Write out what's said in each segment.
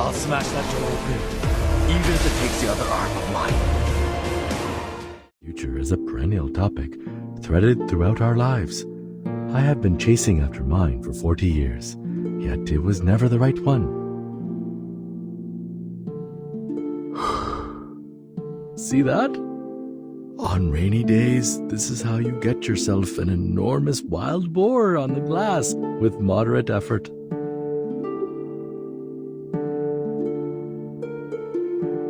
I'll smash that door open, even if it takes the other arm of mine. Future is a perennial topic, threaded throughout our lives. I have been chasing after mine for 40 years, yet it was never the right one. See that? On rainy days, this is how you get yourself an enormous wild boar on the glass with moderate effort.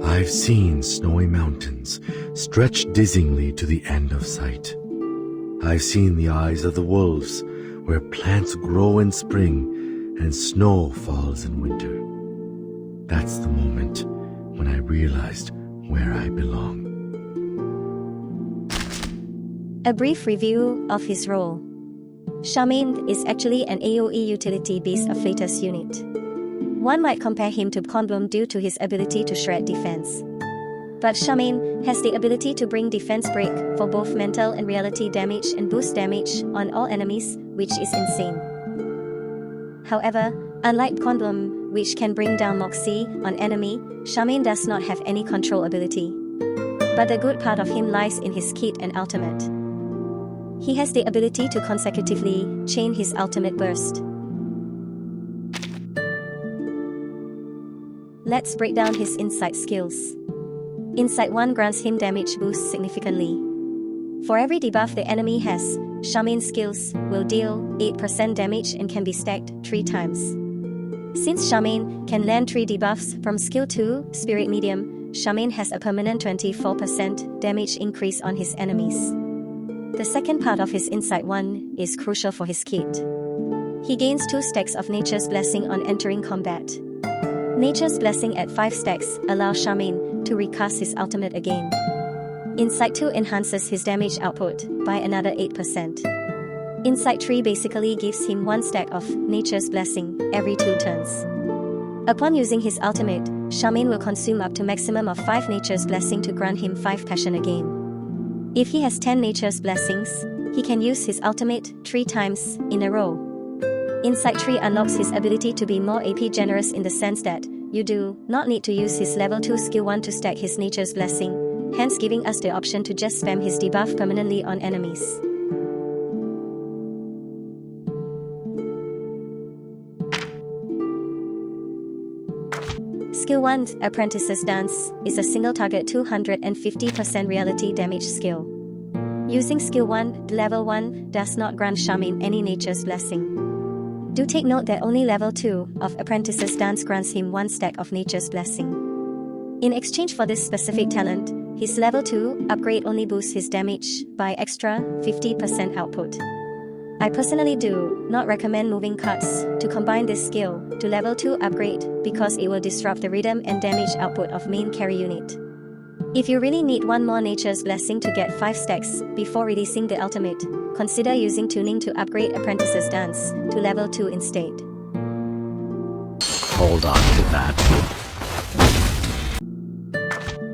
I've seen snowy mountains stretch dizzyingly to the end of sight. I've seen the eyes of the wolves, where plants grow in spring and snow falls in winter. That's the moment when I realized where I belong. A brief review of his role. Shamane is actually an AoE utility based afflatus unit. One might compare him to Conblum due to his ability to shred defense. But Shamane has the ability to bring defense break for both mental and reality damage and boost damage on all enemies, which is insane. However, unlike Conblum, which can bring down Moxie on enemy, Shamane does not have any control ability. But the good part of him lies in his kit and ultimate. He has the ability to consecutively chain his ultimate burst. Let's break down his insight skills. Insight 1 grants him damage boost significantly. For every debuff the enemy has, Shamane's skills will deal 8% damage and can be stacked 3 times. Since Shamane can land 3 debuffs from skill 2, Spirit Medium, Shamane has a permanent 24% damage increase on his enemies. The second part of his Insight 1 is crucial for his kit. He gains 2 stacks of Nature's Blessing on entering combat. Nature's Blessing at 5 stacks allows Shamane to recast his ultimate again. Insight 2 enhances his damage output by another 8%. Insight 3 basically gives him 1 stack of Nature's Blessing every 2 turns. Upon using his ultimate, Shamane will consume up to maximum of 5 Nature's Blessing to grant him 5 passion again. If he has 10 Nature's Blessings, he can use his ultimate 3 times in a row. Insight 3 unlocks his ability to be more AP generous in the sense that you do not need to use his level 2 skill 1 to stack his Nature's Blessing, hence giving us the option to just spam his debuff permanently on enemies. Skill 1, Apprentice's Dance, is a single target 250% reality damage skill. Using Skill 1, Level 1 does not grant Shamane any Nature's Blessing. Do take note that only Level 2 of Apprentice's Dance grants him 1 stack of Nature's Blessing. In exchange for this specific talent, his Level 2 upgrade only boosts his damage by extra 50% output. I personally do not recommend moving cards to combine this skill to Level 2 upgrade because it will disrupt the rhythm and damage output of main carry unit. If you really need 1 more Nature's Blessing to get 5 stacks before releasing the ultimate, consider using tuning to upgrade Apprentice's Dance to Level 2 instead. Hold on to that.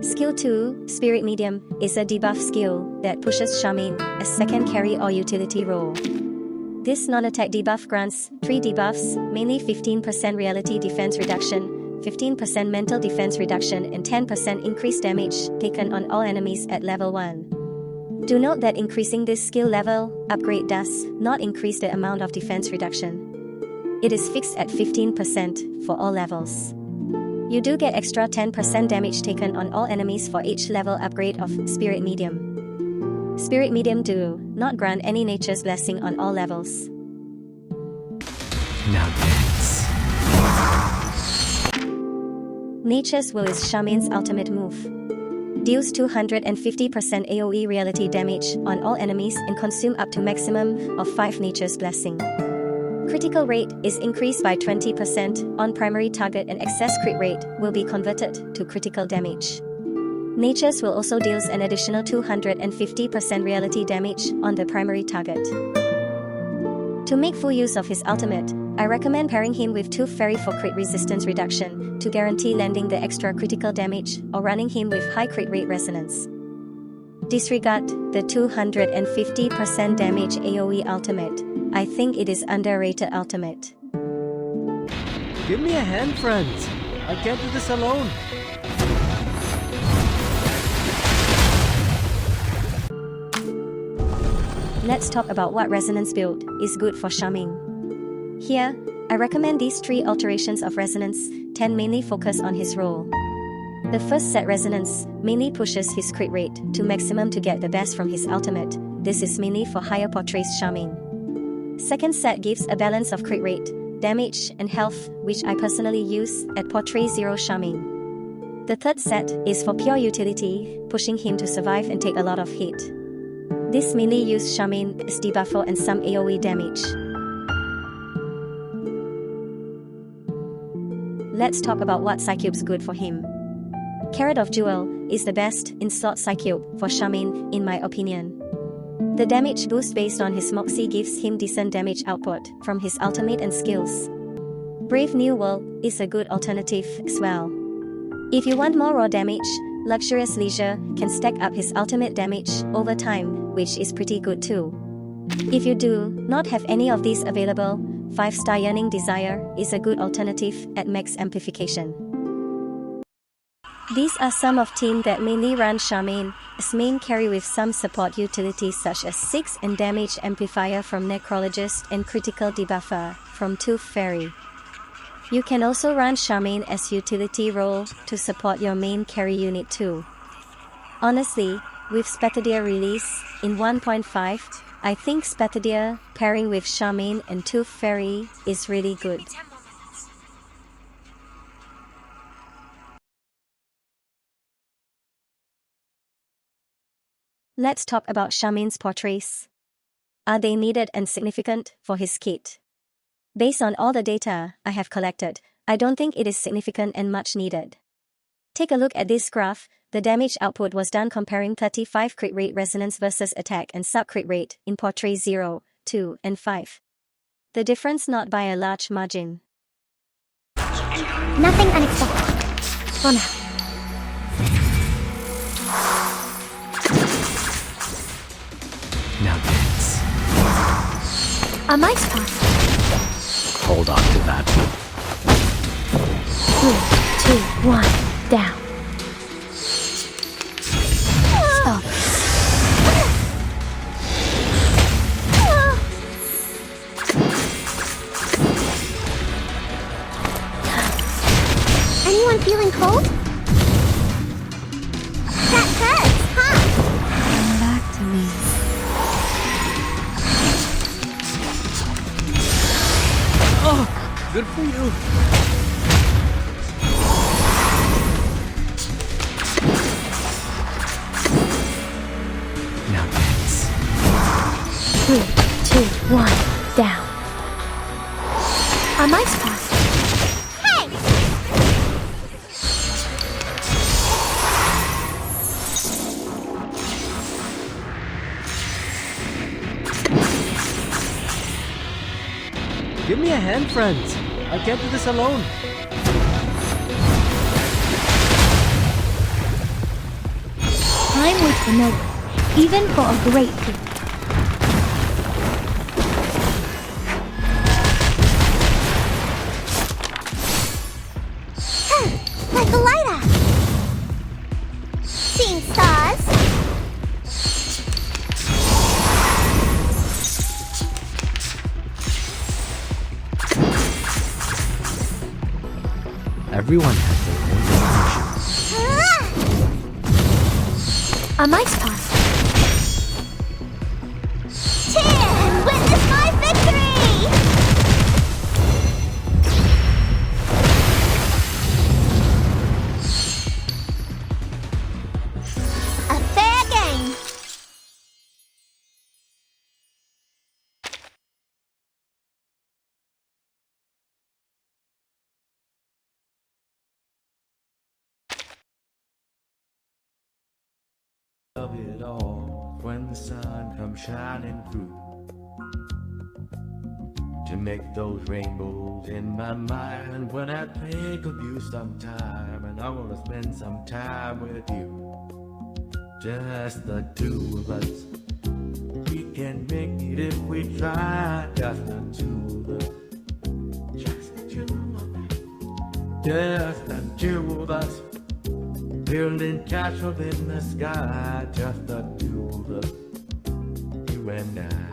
Skill 2, Spirit Medium, is a debuff skill that pushes Shamane as second carry or utility role. This non-attack debuff grants 3 debuffs, mainly 15% reality defense reduction, 15% mental defense reduction and 10% increased damage taken on all enemies at level 1. Do note that increasing this skill level upgrade does not increase the amount of defense reduction. It is fixed at 15% for all levels. You do get extra 10% damage taken on all enemies for each level upgrade of Spirit Medium. Spirit Medium do not grant any Nature's Blessing on all levels. Now dance. Nature's Will is Shamane's ultimate move. Deals 250% AoE reality damage on all enemies and consume up to maximum of 5 Nature's Blessing. Critical rate is increased by 20% on primary target and excess crit rate will be converted to critical damage. Nature's Will also deals an additional 250% reality damage on the primary target. To make full use of his ultimate, I recommend pairing him with 2 Fairy for crit resistance reduction to guarantee landing the extra critical damage or running him with high crit rate resonance. Disregard the 250% damage AoE ultimate. I think it is underrated ultimate. Give me a hand, friends. I can't do this alone. Let's talk about what resonance build is good for Shamane. Here, I recommend these 3 alterations of resonance. 10 mainly focus on his role. The first set resonance mainly pushes his crit rate to maximum to get the best from his ultimate. This is mainly for higher Portrays Shamane. Second set gives a balance of crit rate, damage, and health, which I personally use at Portrays 0 Shamane. The third set is for pure utility, pushing him to survive and take a lot of hit. This mainly use Shamane as debuffer and some AoE damage. Let's talk about what Psycubes good for him. Carrot of Jewel is the best in-slot Psycube for Shamane in my opinion. The damage boost based on his Moxie gives him decent damage output from his ultimate and skills. Brave New World is a good alternative as well. If you want more raw damage, Luxurious Leisure can stack up his ultimate damage over time, which is pretty good too. If you do not have any of these available, 5-star Yearning Desire is a good alternative at max amplification. These are some of teams that mainly run Shamane as main carry with some support utilities such as 6 and damage amplifier from Necrologist and critical debuffer from Tooth Fairy. You can also run Shamane as utility role to support your main carry unit too. Honestly, with Spathadir release in 1.5, I think Spathadir pairing with Shamane and Tooth Fairy is really good. Let's talk about Shamane's Portrays. Are they needed and significant for his kit? Based on all the data I have collected, I don't think it is significant and much needed. Take a look at this graph. The damage output was done comparing 35 crit rate resonance versus attack and sub crit rate in Portrays 0, 2, and 5. The difference not by a large margin. Nothing unexpected. For now. Now dance. A mice paw. Hold on to that. 3, 2, 1, down. Stop. Anyone feeling cold? That hurts, huh? Come back to me. Oh, good for you. Now dance. 3, 2, 1, down. A mice paw. Hey! Give me a hand, friends. I can't do this alone. Time waits for no one, even for a great feat. Like the lighter! Seeing stars! Everyone has their own definition. A mice paw. Cheer and witness my victory! A fair game. Of it all when the sun comes shining through to make those rainbows in my mind. When I think of you sometime, and I want to spend some time with you, just the two of us. We can make it if we try. Just the two of us. Just the two of us. Just the two of us, building castles in the sky. Just the two of us, you and I.